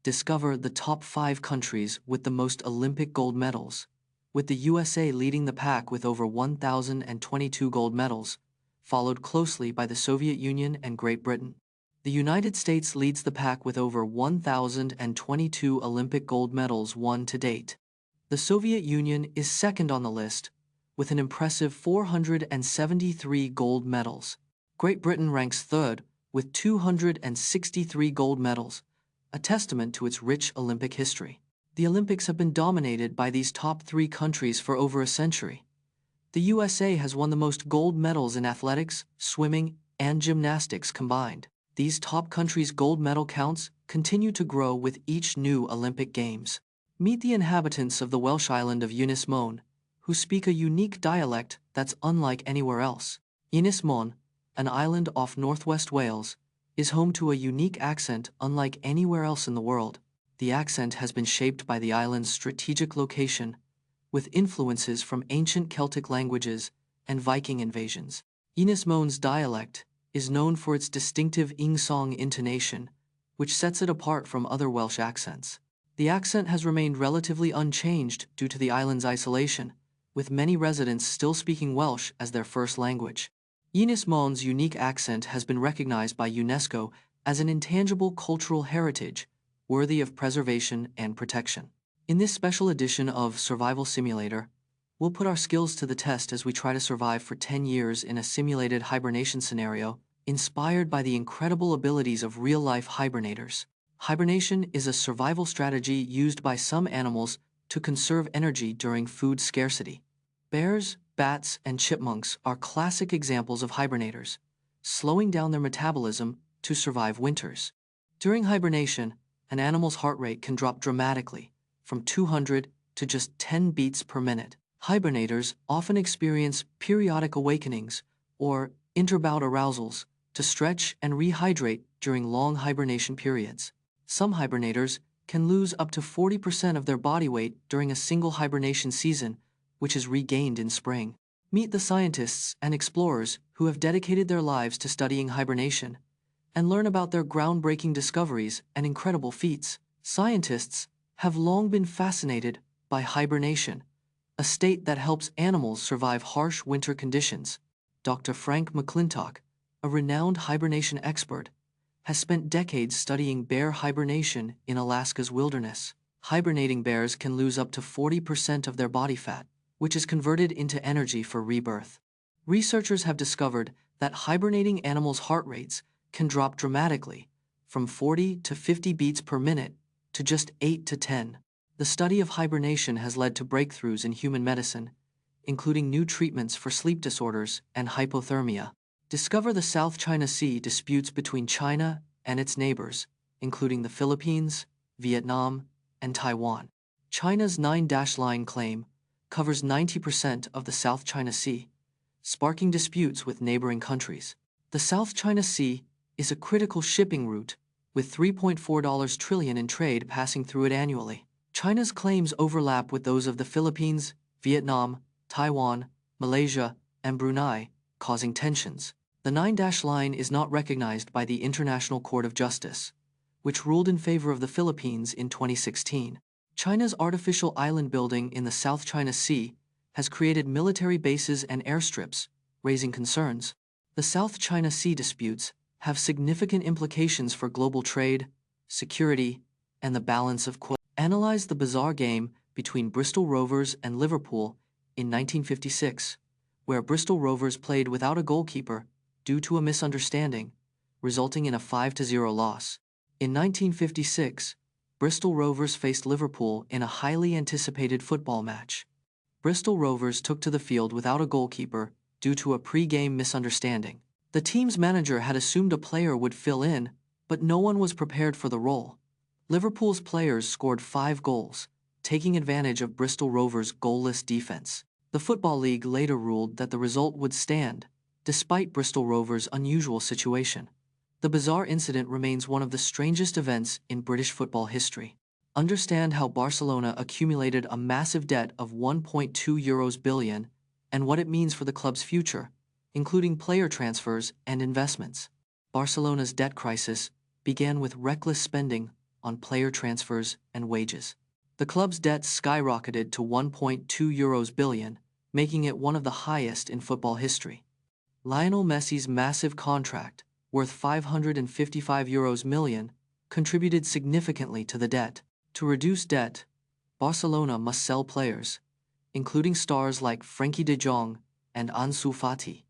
discover the top 5 countries with the most Olympic gold medals, with the USA leading the pack with over 1,022 gold medals, followed closely by the Soviet Union and Great Britain. The United States leads the pack with over 1,022 Olympic gold medals won to date. The Soviet Union is second on the list, with an impressive 473 gold medals. Great Britain ranks third, with 263 gold medals, a testament to its rich Olympic history. The Olympics have been dominated by these top 3 countries for over a century. The USA has won the most gold medals in athletics, swimming, and gymnastics combined. These top countries' gold medal counts continue to grow with each new Olympic Games. Meet the inhabitants of the Welsh island of Ynys Môn, who speak a unique dialect that's unlike anywhere else. Ynys Môn, an island off northwest Wales, is home to a unique accent unlike anywhere else in the world. The accent has been shaped by the island's strategic location, with influences from ancient Celtic languages and Viking invasions. Ynys Môn's dialect is known for its distinctive ing-song intonation, which sets it apart from other Welsh accents. The accent has remained relatively unchanged due to the island's isolation, with many residents still speaking Welsh as their first language. Ynys Môn's unique accent has been recognized by UNESCO as an intangible cultural heritage worthy of preservation and protection. In this special edition of Survival Simulator, we'll put our skills to the test as we try to survive for 10 years in a simulated hibernation scenario inspired by the incredible abilities of real-life hibernators. Hibernation is a survival strategy used by some animals to conserve energy during food scarcity. Bears, bats, and chipmunks are classic examples of hibernators, slowing down their metabolism to survive winters. During hibernation, an animal's heart rate can drop dramatically, from 200 to just 10 beats per minute. Hibernators often experience periodic awakenings, or interbout arousals, to stretch and rehydrate during long hibernation periods. Some hibernators can lose up to 40% of their body weight during a single hibernation season, which is regained in spring. Meet the scientists and explorers who have dedicated their lives to studying hibernation, and learn about their groundbreaking discoveries and incredible feats. Scientists have long been fascinated by hibernation, a state that helps animals survive harsh winter conditions. Dr. Frank McClintock, a renowned hibernation expert, has spent decades studying bear hibernation in Alaska's wilderness. Hibernating bears can lose up to 40% of their body fat, which is converted into energy for rebirth. Researchers have discovered that hibernating animals' heart rates can drop dramatically, from 40 to 50 beats per minute to just 8 to 10. The study of hibernation has led to breakthroughs in human medicine, including new treatments for sleep disorders and hypothermia. Discover the South China Sea disputes between China and its neighbors, including the Philippines, Vietnam, and Taiwan. China's 9-line claim covers 90% of the South China Sea, sparking disputes with neighboring countries. The South China Sea is a critical shipping route, with $3.4 trillion in trade passing through it annually. China's claims overlap with those of the Philippines, Vietnam, Taiwan, Malaysia, and Brunei, causing tensions. The 9-line is not recognized by the International Court of Justice, which ruled in favor of the Philippines in 2016. China's artificial island building in the South China Sea has created military bases and airstrips, raising concerns. The South China Sea disputes have significant implications for global trade, security, and the balance of quotas. Analyze the bizarre game between Bristol Rovers and Liverpool in 1956, where Bristol Rovers played without a goalkeeper due to a misunderstanding, resulting in a 5-0 loss. In 1956, Bristol Rovers faced Liverpool in a highly anticipated football match. Bristol Rovers took to the field without a goalkeeper due to a pre-game misunderstanding. The team's manager had assumed a player would fill in, but no one was prepared for the role. Liverpool's players scored 5 goals, taking advantage of Bristol Rovers' goalless defense. The Football League later ruled that the result would stand, despite Bristol Rovers' unusual situation. The bizarre incident remains one of the strangest events in British football history. Understand how Barcelona accumulated a massive debt of €1.2 billion and what it means for the club's future, including player transfers and investments. Barcelona's debt crisis began with reckless spending on player transfers and wages. The club's debt skyrocketed to €1.2 billion, making it one of the highest in football history. Lionel Messi's massive contract, worth €555 million, contributed significantly to the debt. To reduce debt, Barcelona must sell players, including stars like Frenkie de Jong and Ansu Fati.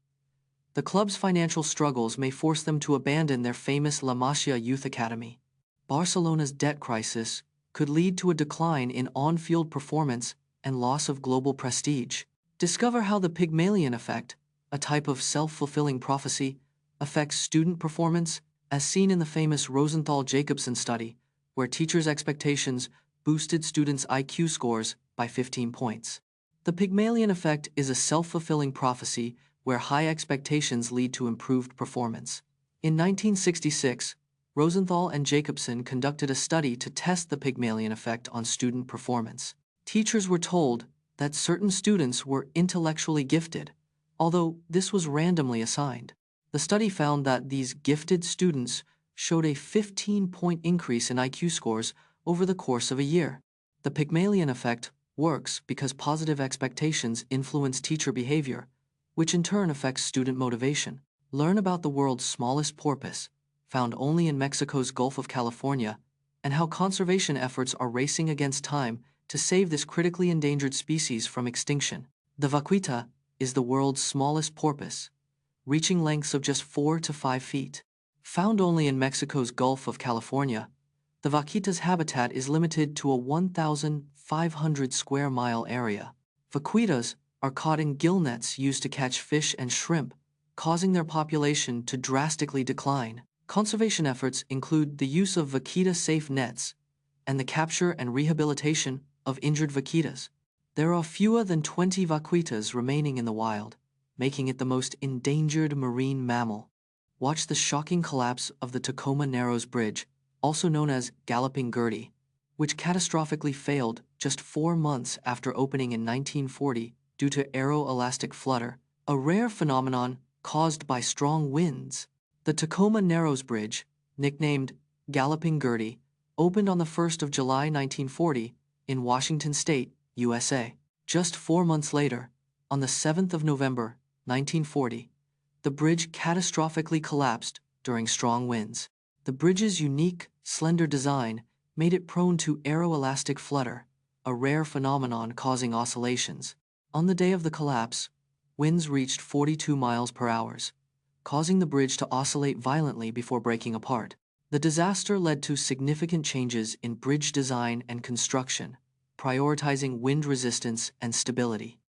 The club's financial struggles may force them to abandon their famous La Masia youth academy. Barcelona's debt crisis could lead to a decline in on-field performance and loss of global prestige. Discover how the Pygmalion effect, a type of self-fulfilling prophecy, affects student performance, as seen in the famous Rosenthal-Jacobson study, where teachers' expectations boosted students' IQ scores by 15 points. The Pygmalion effect is a self-fulfilling prophecy where high expectations lead to improved performance. In 1966, Rosenthal and Jacobson conducted a study to test the Pygmalion effect on student performance. Teachers were told that certain students were intellectually gifted, although this was randomly assigned. The study found that these gifted students showed a 15-point increase in IQ scores over the course of a year. The Pygmalion effect works because positive expectations influence teacher behavior, which in turn affects student motivation. Learn about the world's smallest porpoise, found only in Mexico's Gulf of California, and how conservation efforts are racing against time to save this critically endangered species from extinction. The vaquita is the world's smallest porpoise, reaching lengths of just 4 to 5 feet. Found only in Mexico's Gulf of California, the vaquita's habitat is limited to a 1,500 square mile area. Vaquitas are caught in gill nets used to catch fish and shrimp, causing their population to drastically decline. Conservation efforts include the use of vaquita-safe nets and the capture and rehabilitation of injured vaquitas. There are fewer than 20 vaquitas remaining in the wild, making it the most endangered marine mammal. Watch the shocking collapse of the Tacoma Narrows Bridge, also known as Galloping Gertie, which catastrophically failed just 4 months after opening in 1940 due to aeroelastic flutter, a rare phenomenon caused by strong winds. The Tacoma Narrows Bridge, nicknamed Galloping Gertie, opened on the 1st of July 1940 in Washington State, USA. Just 4 months later, on the 7th of November 1940, the bridge catastrophically collapsed during strong winds. The bridge's unique, slender design made it prone to aeroelastic flutter, a rare phenomenon causing oscillations. On the day of the collapse, winds reached 42 miles per hour, causing the bridge to oscillate violently before breaking apart. The disaster led to significant changes in bridge design and construction, prioritizing wind resistance and stability.